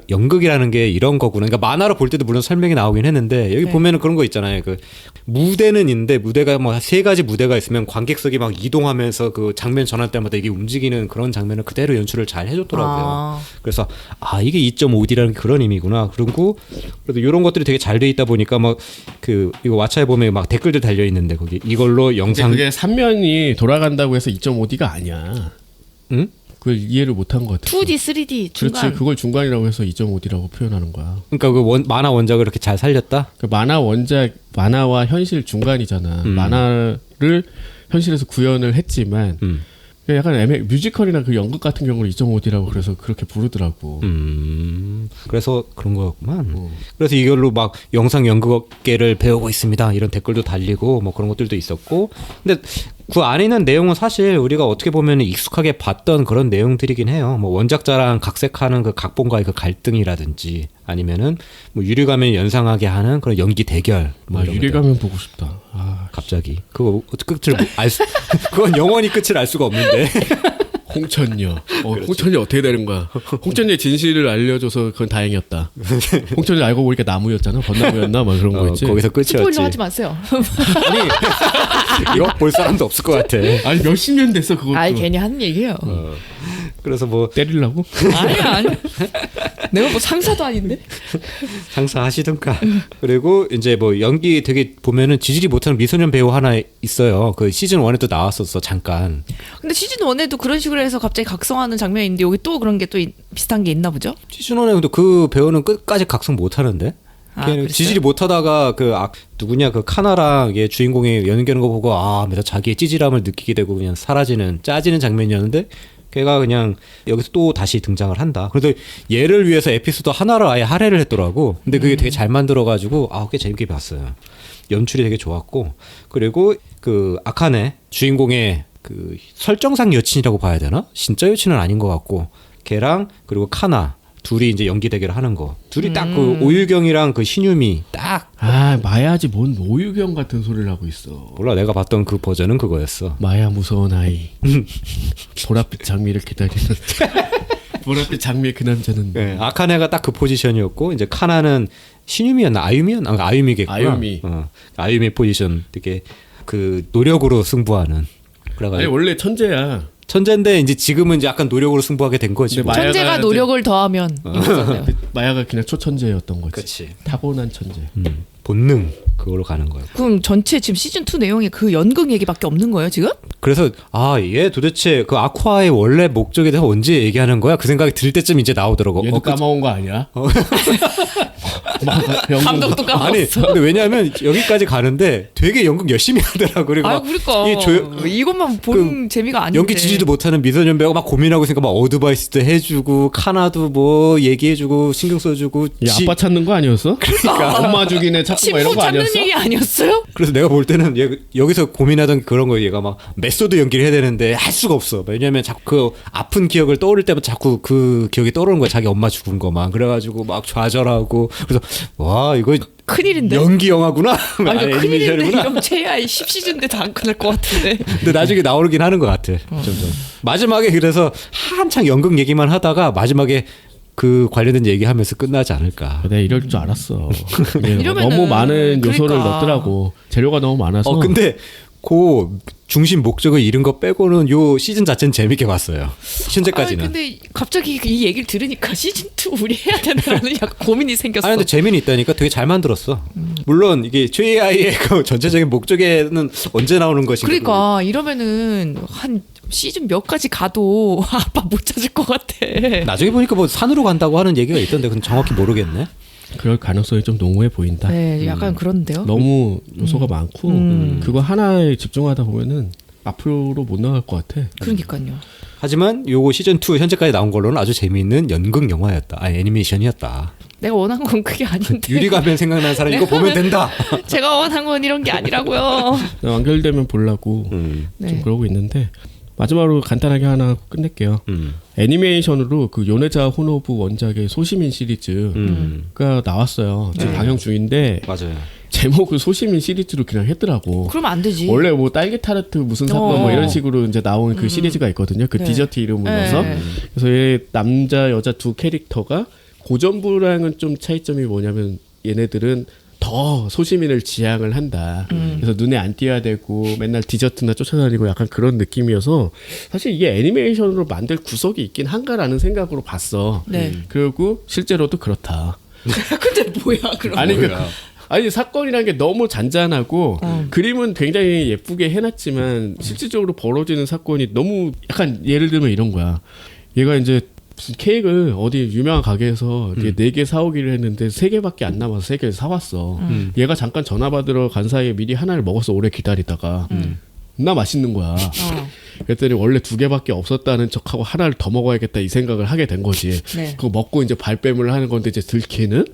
연극이라는 게 이런 거구나. 그러니까 만화로 볼 때도 물론 설명이 나오긴 했는데 여기 네. 보면은 그런 거 있잖아요. 그 무대는 있는데 무대가 뭐 세 가지 무대가 있으면 관객석이 막 이동하면서 그 장면 전환 때마다 이게 움직이는 그런 장면을 그대로 연출을 잘 해줬더라고요. 아. 그래서 아 이게 2.5D라는 그런 의미구나. 그리고 그래도 이런 것들이 되게 잘 돼 있다 보니까 막 그 이거 왓챠에 보면 막 댓글들 달려 있는데 거기 이걸로 영상 그게 3면이 돌아간다고 해서 2.5D가 아니야. 응? 그걸 이해를 못한 것 같아. 2D, 3D 중간. 그렇지. 그걸 중간이라고 해서 2.5D라고 표현하는 거야. 그러니까 그 만화 원작을 이렇게 잘 살렸다. 그 만화 원작 만화와 현실 중간이잖아. 만화를 현실에서 구현을 했지만 약간 뮤지컬이나 그 연극 같은 경우는 2.5D라고 그래서 그렇게 부르더라고. 그래서 그런 거였구만. 그래서 이걸로 막 영상 연극계를 배우고 있습니다. 이런 댓글도 달리고 뭐 그런 것들도 있었고. 근데 그 안에 있는 내용은 사실 우리가 어떻게 보면 익숙하게 봤던 그런 내용들이긴 해요. 뭐 원작자랑 각색하는 그 각본과의 그 갈등이라든지 아니면은 뭐 유리가면 연상하게 하는 그런 연기 대결. 뭐 아, 이런 것들. 유리가면 보고 싶다. 아, 갑자기 그거 끝을 그건 영원히 끝을 알 수가 없는데. 홍천녀. 홍천녀 어떻게 되는 거야? 홍천녀의 진실을 알려줘서 그건 다행이었다. 홍천녀 알고 보니까 나무였잖아. 벚나무였나? 막 그런 거 있지. 거기서 끝이었지. 스포일러 하지 마세요. 이거 볼 사람도 없을 것 같아. 아니 몇십 년 됐어 그것도. 아이 괜히 하는 얘기예요. 그래서 뭐 때리려고? 아니야. 내가 뭐 상사도 아닌데. 상사하시든가. 그리고 이제 뭐 연기 되게 보면은 지지리 못하는 미소년 배우 하나 있어요. 그 시즌 1에도 나왔었어 잠깐. 근데 시즌 1에도 그런 식으로 해서 갑자기 각성하는 장면이 있는데 여기 또 그런 게 또 비슷한 게 있나 보죠? 시즌 1에 근데 그 배우는 끝까지 각성 못하는데. 아, 걔는 그랬어요? 지지리 못하다가 그 누구냐 그 카나랑 얘 주인공이 연기하는 거 보고 아, 그래서 자기의 찌질함을 느끼게 되고 그냥 사라지는 짜지는 장면이었는데. 걔가 그냥 여기서 또 다시 등장을 한다. 그래도 얘를 위해서 에피소드 하나를 아예 할애를 했더라고. 근데 그게 되게 잘 만들어가지고 꽤 재밌게 봤어요. 연출이 되게 좋았고 그리고 그 아카네 주인공의 그 설정상 여친이라고 봐야 되나? 진짜 여친은 아닌 것 같고 걔랑 그리고 카나 둘이 이제 연기 대결을 하는 거. 둘이 딱 그 오유경이랑 그 신유미 딱 아 마야지 뭔 오유경 같은 소리를 하고 있어. 몰라 내가 봤던 그 버전은 그거였어. 마야 무서운 아이. 보랏빛 장미를 기다리는. 보랏빛 장미의 그 남자는. 네, 아카네가 딱 그 포지션이었고 이제 카나는 신유미였나 아유미였나 아유미겠구나. 아유미. 아유미 포지션 되게 그 노력으로 승부하는. 그래가지고 아니 원래 천재야. 천재인데 이제 지금은 이제 약간 노력으로 승부하게 된 거지. 근데 뭐. 마야가 천재가 이제- 노력을 더하면 이거잖아요. 마야가 그냥 초천재였던 거지. 그렇지. 타고난 천재. 본능 그걸로 가는 거예요. 그럼 전체 지금 시즌 2 내용이 그 연극 얘기밖에 없는 거예요 지금? 그래서 얘 도대체 그 아쿠아의 원래 목적에 대해서 언제 얘기하는 거야? 그 생각이 들 때쯤 이제 나오더라고. 얘도 까먹은 거 아니야? 감독도 까먹었어. 아니 근데 왜냐하면 여기까지 가는데 되게 연극 열심히 하더라고. 그리고 아 막 그러니까 이 이것만 본 재미가 아닌데. 연기 지지도 못하는 미소년 배우가 막 고민하고 있으니까 막 어드바이스도 해주고 카나도 뭐 얘기해주고 신경 써주고 얘 아빠 찾는 거 아니었어? 그러니까 엄마 죽이네 찾고 뭐 이런 친구 거 찾는 아니었어? 얘기 아니었어요? 그래서 내가 볼 때는 여기서 고민하던 그런 거 얘가 막 메소드 연기를 해야 되는데 할 수가 없어. 왜냐면 자꾸 그 아픈 기억을 떠올릴 때마다 자꾸 그 기억이 떠오르는 거야. 자기 엄마 죽은 거만. 그래가지고 막 좌절하고 그래서 와 이거 큰일인데. 연기 영화구나. 아 이거 큰일인데 애니메이션이구나. 이러면 최하의 10시즌 때 다 안 끝날 것 같은데. 근데 나중에 나오긴 하는 것 같아. 점점. 마지막에 그래서 한창 연극 얘기만 하다가 마지막에 그 관련된 얘기하면서 끝나지 않을까. 내가 이럴 줄 알았어. 이게 이러면은- 너무 많은 요소를 그러니까. 넣더라고. 재료가 너무 많아서. 근데 그 중심 목적을 잃은 거 빼고는 요 시즌 자체는 재밌게 봤어요. 현재까지는. 근데 갑자기 이 얘기를 들으니까 시즌 2 우리 해야 되나라는 약간 고민이 생겼어. 아니 근데 재미는 있다니까 되게 잘 만들었어. 물론 이게 JAI의 그 전체적인 목적에는 언제 나오는 것인가. 그러니까 이러면은 한 시즌 몇 가지 가도 아빠 못 찾을 것 같아. 나중에 보니까 뭐 산으로 간다고 하는 얘기가 있던데 그건 정확히 모르겠네. 그럴 가능성이 좀 농후해 보인다. 네, 약간 그런데요. 너무 요소가 많고 그거 하나에 집중하다 보면은 앞으로 못 나갈 것 같아. 그러니까요. 하지만 요거 시즌 2 현재까지 나온 걸로는 아주 재미있는 연극 영화였다. 애니메이션이었다. 내가 원한 건 그게 아닌데. 유리가면 생각나는 사람 이거 보면 된다. 제가 원한 건 이런 게 아니라고요. 완결되면 보려고 네. 좀 그러고 있는데 마지막으로 간단하게 하나 끝낼게요. 애니메이션으로 그 요네자 호노부 원작의 소시민 시리즈가 나왔어요. 지금 네. 방영 중인데 맞아요. 제목을 소시민 시리즈로 그냥 했더라고. 그러면 안 되지. 원래 뭐 딸기 타르트 무슨 사건 뭐 이런 식으로 이제 나온 그 시리즈가 있거든요. 그 네. 디저트 이름을 네. 넣어서. 그래서 얘 남자 여자 두 캐릭터가 고전부랑은 좀 차이점이 뭐냐면 얘네들은 더 소시민을 지향을 한다. 그래서 눈에 안 띄어야 되고 맨날 디저트나 쫓아다니고 약간 그런 느낌이어서 사실 이게 애니메이션으로 만들 구석이 있긴 한가라는 생각으로 봤어. 네. 그리고 실제로도 그렇다. 근데 뭐야 그럼? 아니 아니 사건이라는 게 너무 잔잔하고 그림은 굉장히 예쁘게 해놨지만 실질적으로 벌어지는 사건이 너무 약간 예를 들면 이런 거야. 얘가 이제 무슨 케이크를 어디 유명한 가게에서 4개 사오기를 했는데 3개밖에 안 남아서 3개를 사왔어. 얘가 잠깐 전화 받으러 간 사이에 미리 하나를 먹어서 오래 기다리다가 나 맛있는 거야. 그랬더니 원래 2개밖에 없었다는 척하고 하나를 더 먹어야겠다 이 생각을 하게 된 거지. 네. 그거 먹고 이제 발뺌을 하는 건데 이제 들키는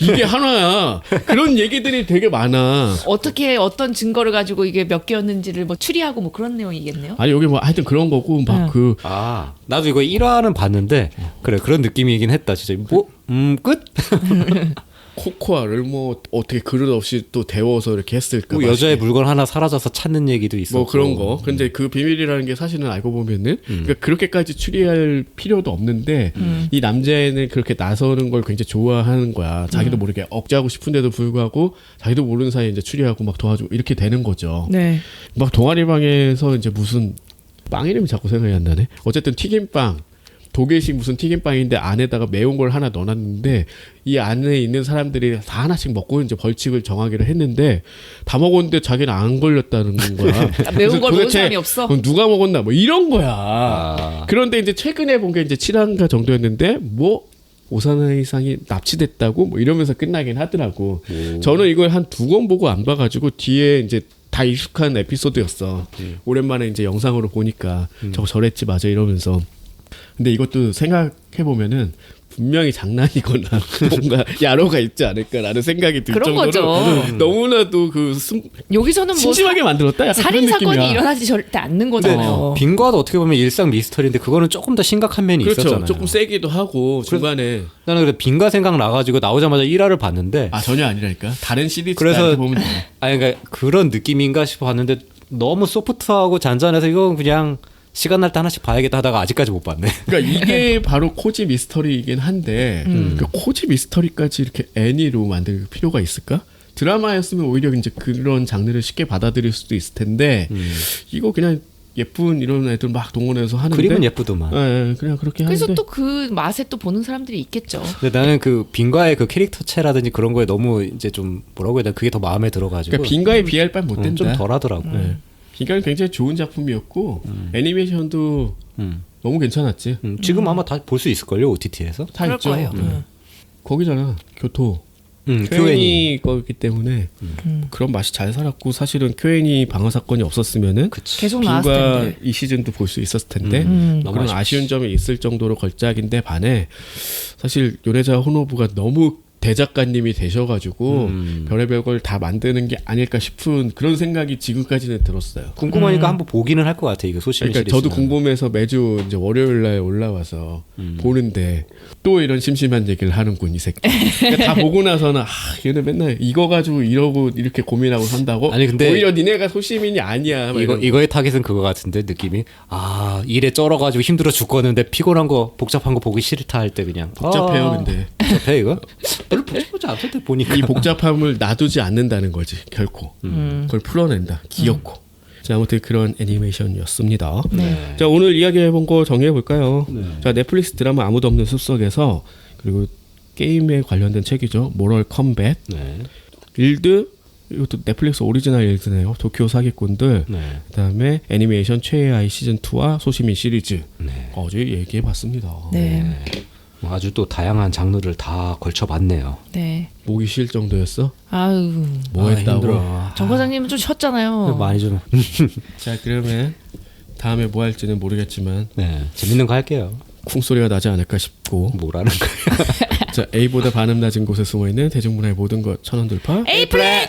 이게 하나야. 그런 얘기들이 되게 많아. 어떻게 어떤 증거를 가지고 이게 몇 개였는지를 뭐 추리하고 뭐 그런 내용이겠네요. 아니 여기 뭐 하여튼 그런 거고 막 그 아 나도 이거 1화는 봤는데 그래 그런 느낌이긴 했다. 진짜 뭐 끝? 코코아를 뭐 어떻게 그릇 없이 또 데워서 이렇게 했을까? 뭐 여자의 물건 하나 사라져서 찾는 얘기도 있었고 뭐 그런 거. 근데 그 비밀이라는 게 사실은 알고 보면은 그러니까 그렇게까지 추리할 필요도 없는데 이 남자애는 그렇게 나서는 걸 굉장히 좋아하는 거야. 자기도 모르게 억제하고 싶은데도 불구하고 자기도 모르는 사이에 이제 추리하고 막 도와주고 이렇게 되는 거죠. 네. 막 동아리방에서 이제 무슨 빵 이름이 자꾸 생각이 안 나네. 어쨌든 튀김빵. 독일식 무슨 튀김빵인데 안에다가 매운 걸 하나 넣어놨는데 이 안에 있는 사람들이 다 하나씩 먹고 이제 벌칙을 정하기로 했는데 다 먹었는데 자기는 안 걸렸다는 거야. 매운 그래서 걸 먹은 도대체 사람이 없어. 그럼 누가 먹었나 뭐 이런 거야. 아. 그런데 이제 최근에 본 게 이제 7화인가 정도였는데 뭐 오사나이상이 납치됐다고 뭐 이러면서 끝나긴 하더라고. 저는 이걸 한 2권 보고 안 봐가지고 뒤에 이제 다 익숙한 에피소드였어. 오랜만에 이제 영상으로 보니까 저거 저랬지 맞아 이러면서. 근데 이것도 생각해 보면은 분명히 장난이거나 뭔가 야로가 있지 않을까라는 생각이 들 그런 정도로 거죠. 너무나도 그 여기서는 뭐 심심하게 만들었다. 약간 살인 그런 사건이 느낌이야. 일어나지 절대 않는 근데 거잖아요. 빙과도 어떻게 보면 일상 미스터리인데 그거는 조금 더 심각한 면이 그렇죠. 있었잖아요. 조금 세기도 하고 중간에 나는 그래 빙과 생각 나가지고 나오자마자 1화를 봤는데 아 전혀 아니라니까 다른 시리즈 그래서- 보면 돼. 아니 그러니까 그런 느낌인가 싶어 봤는데 너무 소프트하고 잔잔해서 이건 그냥 시간 날 때 하나씩 봐야겠다 하다가 아직까지 못 봤네. 그러니까 이게 바로 코지 미스터리이긴 한데 그 코지 미스터리까지 이렇게 애니로 만들 필요가 있을까? 드라마였으면 오히려 이제 그런 장르를 쉽게 받아들일 수도 있을 텐데 이거 그냥 예쁜 이런 애들 막 동원해서 하는데 그림은 예쁘더만. 예, 그냥 그렇게 그래서 하는데 또 그 맛에 또 보는 사람들이 있겠죠. 근데 나는 그 빙과의 그 캐릭터체라든지 그런 거에 너무 이제 좀 뭐라고 해야 되나 그게 더 마음에 들어가지고 그러니까 빈가에 비할 바는 못 된다. 좀 덜하더라고. 네. 빈가는 굉장히 좋은 작품이었고 애니메이션도 너무 괜찮았지. 지금 아마 다 볼 수 있을걸요 OTT에서. 다 그럴 있죠. 거예요. 거기잖아 교토. 교회니. 쿄엔이 거기 때문에 그런 맛이 잘 살았고 사실은 쿄엔이 방어 사건이 없었으면은 계속 나왔을 빈과 텐데. 이 시즌도 볼 수 있었을 텐데 너무 그런 아쉬운 점이 있을 정도로 걸작인데 반해 사실 요네자 호노부가 너무 대작가님이 되셔가지고 별의별 걸 다 만드는 게 아닐까 싶은 그런 생각이 지금까지는 들었어요. 궁금하니까 한번 보기는 할 것 같아 이거 소시민 그러니까 시리즈는. 저도 궁금해서 매주 이제 월요일 날 올라와서 보는데 또 이런 심심한 얘기를 하는군 이 새끼. 그러니까 다 보고 나서는 얘는 맨날 이거 가지고 이러고 이렇게 고민하고 산다고. 아니, 근데 오히려 니네가 소시민이 아니야. 막 이런 거. 이거의 타겟은 그거 같은데 느낌이 일에 쩔어가지고 힘들어 죽겠는데 피곤한 거 복잡한 거 보기 싫다 할 때 그냥 복잡해요, 근데. 복잡해 이거? 별로 복잡하지 않던데 보니까 이 복잡함을 놔두지 않는다는 거지 결코. 그걸 풀어낸다. 귀엽고. 자, 아무튼 그런 애니메이션이었습니다. 네. 자, 오늘 이야기해본 거 정리해볼까요? 자, 넷플릭스 드라마 아무도 없는 숲속에서, 그리고 게임에 관련된 책이죠. 모럴 컴뱃, 네. 일드, 이것도 넷플릭스 오리지널 일드네요. 도쿄 사기꾼들, 네. 그다음에 애니메이션 최애의 아이 시즌 2와 소시민 시리즈. 네. 어제 얘기해봤습니다. 네. 아주 또 다양한 장르를 다 걸쳐봤네요. 네. 목이 쉴 정도였어? 아유. 뭐 했다고? 힘들어. 정 과장님은 좀 쉬었잖아요. 많이 좀. 자, 그러면 다음에 뭐 할지는 모르겠지만 네. 재밌는 거 할게요. 쿵소리가 나지 않을까 싶고. 뭐라는 거예요? 자, A보다 반음 낮은 곳에 숨어있는 대중문화의 모든 것 천원 돌파. 에이프렛!